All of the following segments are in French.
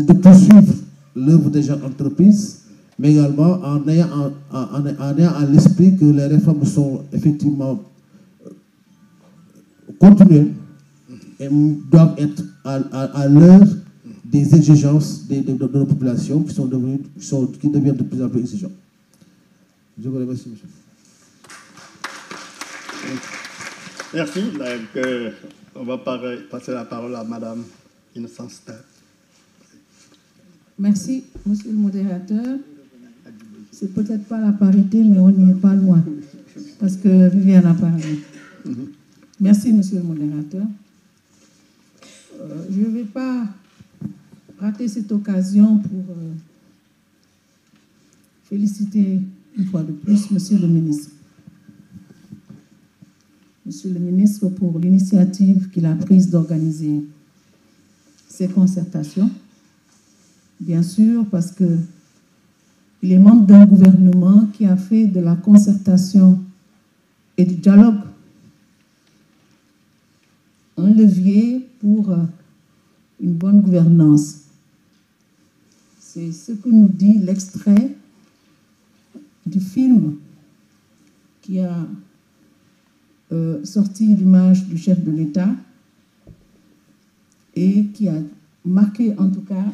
de poursuivre l'œuvre déjà entreprise, mais également en ayant à l'esprit que les réformes sont effectivement continuelles et doivent être à l'heure des exigences de nos populations qui deviennent de plus en plus exigeantes. Je vous remercie, monsieur. Merci. Donc, on va passer la parole à Madame Innocence Terre. Merci, monsieur le modérateur. C'est peut-être pas la parité, mais on n'y est pas loin, parce que Viviane a parlé. Merci, monsieur le modérateur. Je ne vais pas rater cette occasion pour féliciter une fois de plus monsieur le ministre. Monsieur le ministre pour l'initiative qu'il a prise d'organiser ces concertations. Bien sûr, parce qu'il est membre d'un gouvernement qui a fait de la concertation et du dialogue un levier pour une bonne gouvernance. C'est ce que nous dit l'extrait du film qui a sorti l'image du chef de l'État et qui a marqué en tout cas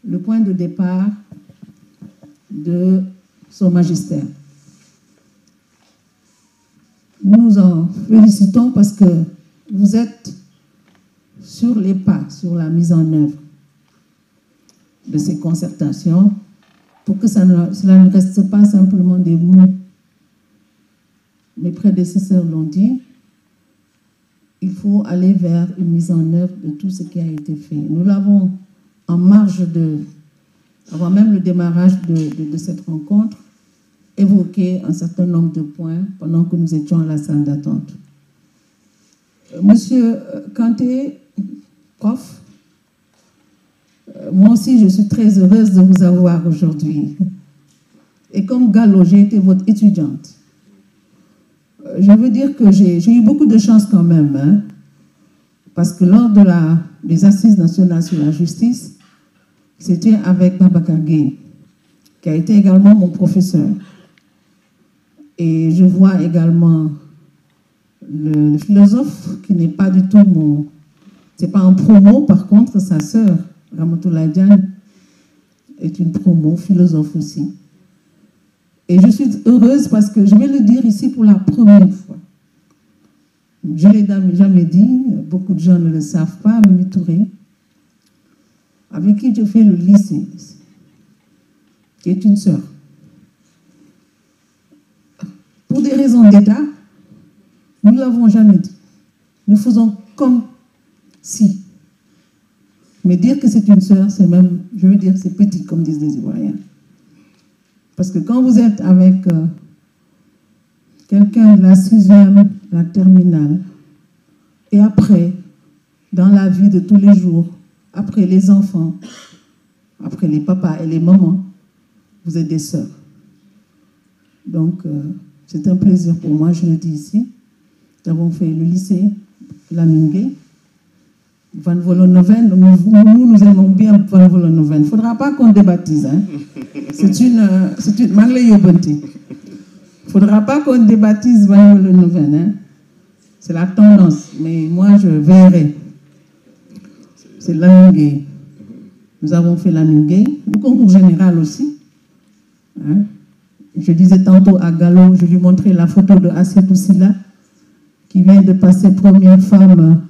le point de départ de son magistère. Nous nous en félicitons parce que vous êtes sur les pas, sur la mise en œuvre de ces concertations pour que cela ne reste pas simplement des mots. Mes prédécesseurs l'ont dit, il faut aller vers une mise en œuvre de tout ce qui a été fait. Nous l'avons en marge avant même le démarrage de cette rencontre, évoqué un certain nombre de points pendant que nous étions à la salle d'attente. Monsieur Kanté, prof, moi aussi je suis très heureuse de vous avoir aujourd'hui. Et comme Gallo, j'ai été votre étudiante. Je veux dire que j'ai eu beaucoup de chance quand même, hein, parce que lors des Assises nationales sur la justice, c'était avec Babacar Gueye, qui a été également mon professeur. Et je vois également le philosophe, qui n'est pas du tout mon... C'est pas un promo, par contre, sa sœur, Ramatoulaye Diagne, est une promo, philosophe aussi. Et je suis heureuse parce que je vais le dire ici pour la première fois. Je ne l'ai jamais dit, beaucoup de gens ne le savent pas, Mimi Touré, avec qui je fais le lycée, qui est une sœur. Pour des raisons d'État, nous ne l'avons jamais dit. Nous faisons comme si. Mais dire que c'est une sœur, c'est même, je veux dire, c'est petit, comme disent les Ivoiriens. Parce que quand vous êtes avec quelqu'un de la 6e, la terminale, et après, dans la vie de tous les jours, après les enfants, après les papas et les mamans, vous êtes des sœurs. Donc, c'est un plaisir pour moi, je le dis ici. Nous avons fait le lycée Lamine Van Vollenhoven, nous aimons bien Van Vollenhoven. Il ne faudra pas qu'on débaptise. Hein. C'est une il ne faudra pas qu'on débaptise Van Vollenhoven. Hein. C'est la tendance, mais moi je verrai. C'est Lamine. Nous avons fait Lamine, le concours général aussi. Hein. Je disais tantôt à Gallo, je lui montrais la photo de Assetou Silla, qui vient de passer première femme,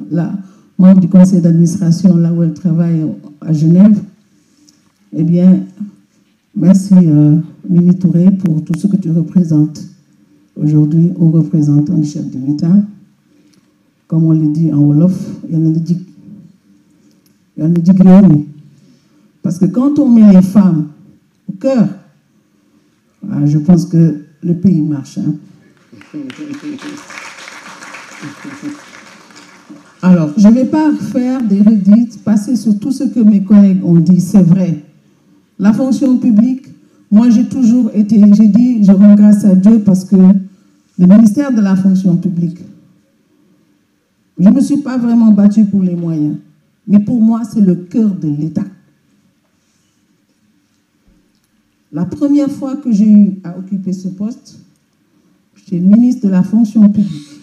membre du conseil d'administration, là où elle travaille à Genève. Eh bien, merci Mimi Touré pour tout ce que tu représentes aujourd'hui aux représentants du chef de l'État. Comme on le dit en Wolof, il y en a dit Gréoumi. Parce que quand on met les femmes au cœur, je pense que le pays marche. Hein. Alors, je ne vais pas faire des redites, passer sur tout ce que mes collègues ont dit, c'est vrai. La fonction publique, moi j'ai toujours été, j'ai dit, je rends grâce à Dieu parce que le ministère de la fonction publique, je ne me suis pas vraiment battue pour les moyens, mais pour moi c'est le cœur de l'État. La première fois que j'ai eu à occuper ce poste, j'étais ministre de la fonction publique,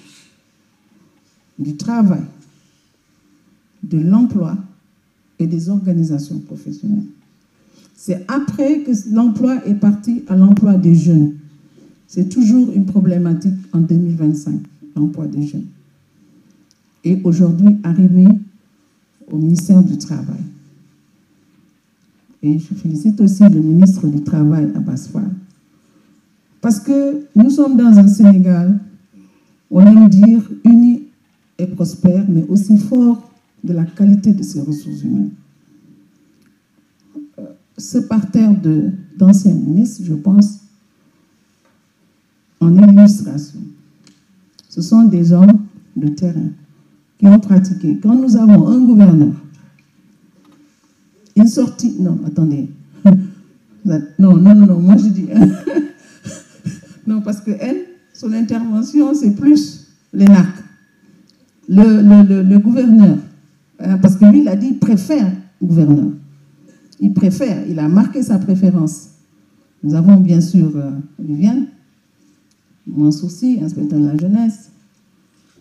du travail, de l'emploi et des organisations professionnelles. C'est après que l'emploi est parti à l'emploi des jeunes. C'est toujours une problématique en 2025, l'emploi des jeunes. Et aujourd'hui, arrivé au ministère du Travail. Et je félicite aussi le ministre du Travail, Abass Fall. Parce que nous sommes dans un Sénégal, on aime dire uni et prospère, mais aussi fort de la qualité de ses ressources humaines. Ce parterre d'anciens ministres, je pense, en illustration, ce sont des hommes de terrain qui ont pratiqué. Quand nous avons un gouverneur, une sortie... Non, attendez. Non, moi je dis... Non, parce que elle, son intervention, c'est plus les NAC. Le gouverneur, parce que lui, il a dit, il préfère le gouverneur. Il préfère, il a marqué sa préférence. Nous avons bien sûr Viviane, Mansour Sy, inspecteur de la jeunesse,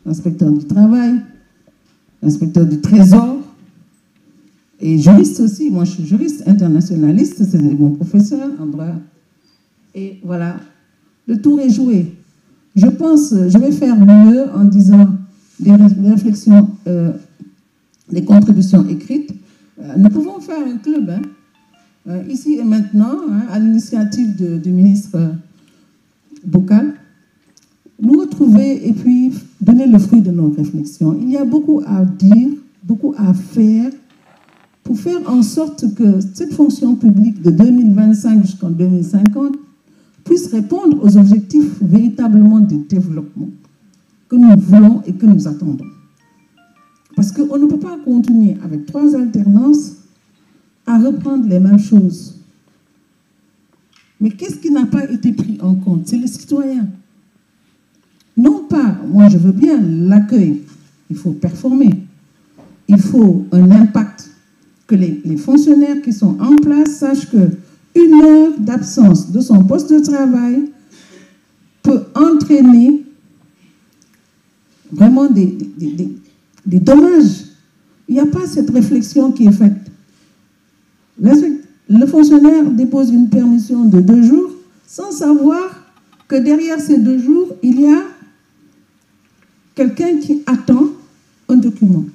inspecteur du travail, inspecteur du trésor, et juriste aussi. Moi, je suis juriste internationaliste, c'est mon professeur en droit. Et voilà, le tour est joué. Je pense, je vais faire mieux en disant des réflexions, des contributions écrites. Nous pouvons faire un club, ici et maintenant, à l'initiative du ministre Boukal, nous retrouver et puis donner le fruit de nos réflexions. Il y a beaucoup à dire, beaucoup à faire pour faire en sorte que cette fonction publique de 2025 jusqu'en 2050 puisse répondre aux objectifs véritablement de développement que nous voulons et que nous attendons. Parce qu'on ne peut pas continuer avec 3 alternances à reprendre les mêmes choses. Mais qu'est-ce qui n'a pas été pris en compte? C'est les citoyens. Non pas, moi je veux bien l'accueil, il faut performer, il faut un impact, que les fonctionnaires qui sont en place sachent qu'une heure d'absence de son poste de travail peut entraîner vraiment des dommages. Il n'y a pas cette réflexion qui est faite. Le fonctionnaire dépose une permission de 2 jours sans savoir que derrière ces 2 jours, il y a quelqu'un qui attend un document.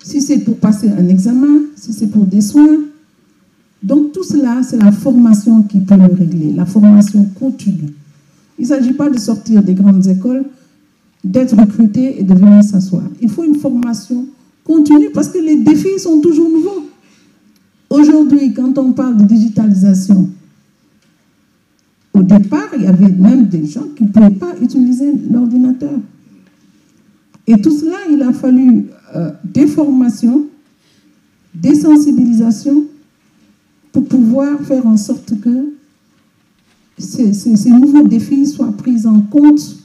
Si c'est pour passer un examen, si c'est pour des soins. Donc tout cela, c'est la formation qui peut le régler, la formation continue. Il ne s'agit pas de sortir des grandes écoles, d'être recruté et de venir s'asseoir. Il faut une formation continue parce que les défis sont toujours nouveaux. Aujourd'hui, quand on parle de digitalisation, au départ, il y avait même des gens qui ne pouvaient pas utiliser l'ordinateur. Et tout cela, il a fallu des formations, des sensibilisations pour pouvoir faire en sorte que ces nouveaux défis soient pris en compte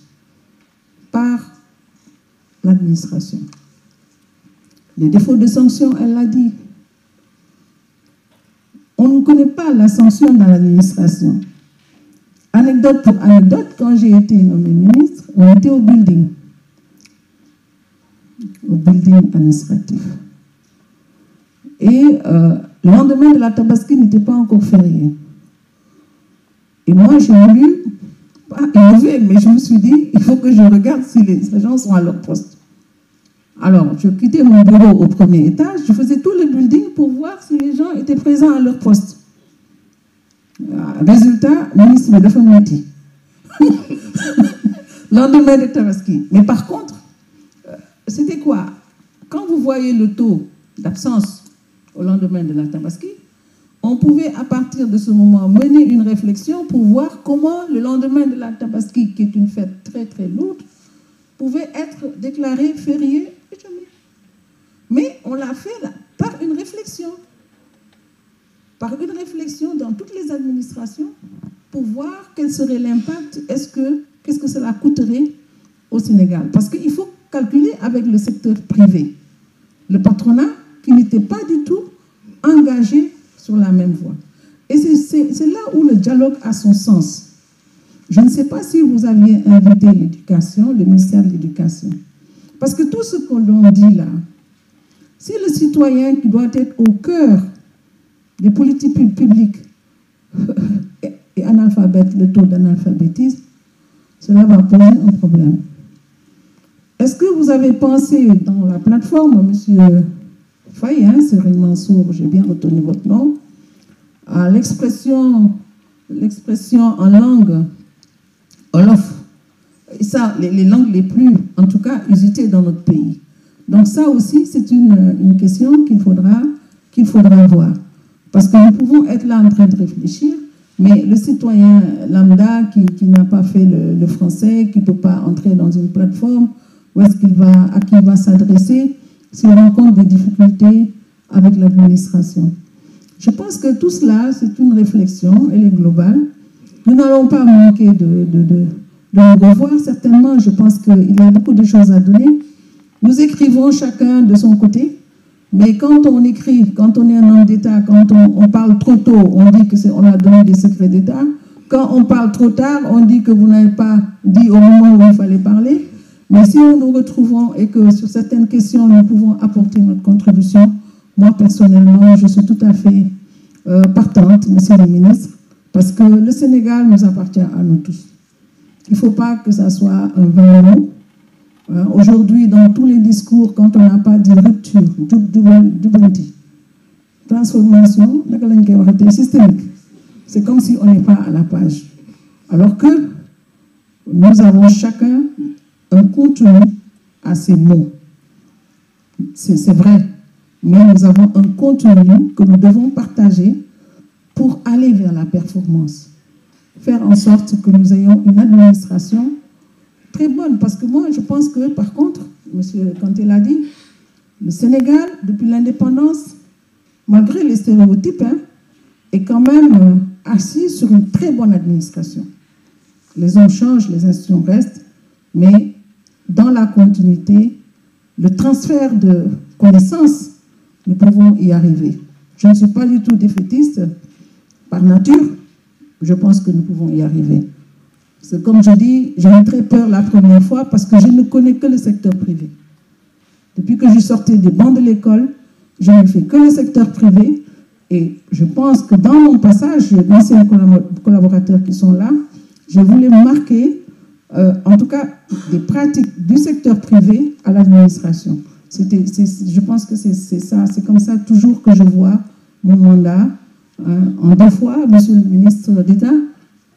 par l'administration. Les défauts de sanction, elle l'a dit. On ne connaît pas la sanction dans l'administration. Anecdote pour anecdote, quand j'ai été nommé ministre, on était au building administratif. Et le lendemain de la Tabaski n'était pas encore férié. Et moi, j'ai voulu, pas innover, mais je me suis dit, il faut que je regarde si les agents sont à leur poste. Alors, je quittais mon bureau au premier étage, je faisais tout le building pour voir si les gens étaient présents à leur poste. Résultat, ministre de Famiti. Lendemain de Tabaski. Mais par contre, c'était quoi? Quand vous voyez le taux d'absence au lendemain de la Tabaski, on pouvait à partir de ce moment mener une réflexion pour voir comment le lendemain de la Tabaski, qui est une fête très très lourde, pouvait être déclaré férié. Mais on l'a fait là, par une réflexion. Par une réflexion dans toutes les administrations pour voir quel serait l'impact, qu'est-ce que cela coûterait au Sénégal. Parce qu'il faut calculer avec le secteur privé, le patronat qui n'était pas du tout engagé sur la même voie. Et c'est dialogue a son sens. Je ne sais pas si vous aviez invité l'éducation, le ministère de l'Éducation. Parce que tout ce que l'on dit là, si le citoyen qui doit être au cœur des politiques publiques est analphabète, le taux d'analphabétisme, cela va poser un problème. Est-ce que vous avez pensé dans la plateforme, M. Faye, Serigne Mansour, j'ai bien retenu votre nom, à l'expression en langue Wolof, et ça, les langues les plus, en tout cas, usitées dans notre pays. Donc ça aussi, c'est une question qu'il faudra voir. Parce que nous pouvons être là en train de réfléchir, mais le citoyen lambda qui n'a pas fait le français, qui ne peut pas entrer dans une plateforme, à qui il va s'adresser s'il rencontre des difficultés avec l'administration. Je pense que tout cela, c'est une réflexion, elle est globale. Nous n'allons pas manquer de nous revoir, certainement. Je pense qu'il y a beaucoup de choses à donner. Nous écrivons chacun de son côté, mais quand on écrit, quand on est un homme d'État, quand on parle trop tôt, on dit qu'on a donné des secrets d'État. Quand on parle trop tard, on dit que vous n'avez pas dit au moment où il fallait parler. Mais si nous nous retrouvons et que sur certaines questions, nous pouvons apporter notre contribution, moi, personnellement, je suis tout à fait partante, monsieur le ministre, parce que le Sénégal nous appartient à nous tous. Il ne faut pas que ça soit un vain mot. Aujourd'hui, dans tous les discours, quand on n'a pas dit rupture, transformation, systémique, c'est comme si on n'est pas à la page. Alors que nous avons chacun un contenu à ces mots. C'est vrai, mais nous avons un contenu que nous devons partager pour aller vers la performance. Faire en sorte que nous ayons une administration très bonne. Parce que moi, je pense que, par contre, M. Kanté l'a dit, le Sénégal, depuis l'indépendance, malgré les stéréotypes, est quand même assis sur une très bonne administration. Les hommes changent, les institutions restent, mais dans la continuité, le transfert de connaissances, nous pouvons y arriver. Je ne suis pas du tout défaitiste par nature, je pense que nous pouvons y arriver. C'est comme je dis, j'ai eu très peur la première fois parce que je ne connais que le secteur privé. Depuis que je sortais des bancs de l'école, je ne fais que le secteur privé et je pense que dans mon passage, les anciens collaborateurs qui sont là, je voulais marquer en tout cas des pratiques du secteur privé à l'administration. Je pense que c'est ça, c'est comme ça toujours que je vois mon mandat. En 2 fois, monsieur le ministre d'État,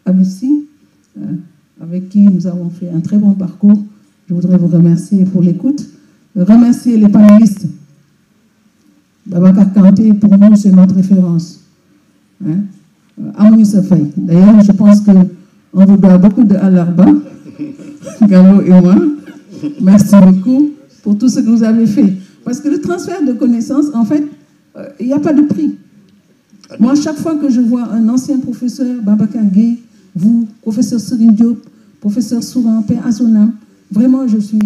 à Lucie, avec qui nous avons fait un très bon parcours. Je voudrais vous remercier pour l'écoute. Remercier les panélistes. Babacar Kanté, pour nous, c'est notre référence. Amouni Safai. D'ailleurs, je pense qu'on vous doit beaucoup de Alarba, Gallo et moi. Merci beaucoup pour tout ce que vous avez fait. Parce que le transfert de connaissances, en fait, il n'y a pas de prix. Moi, chaque fois que je vois un ancien professeur, Babacar Gueye, vous, professeur Serigne Diop, professeur Souran, Père Azonam, vraiment, je suis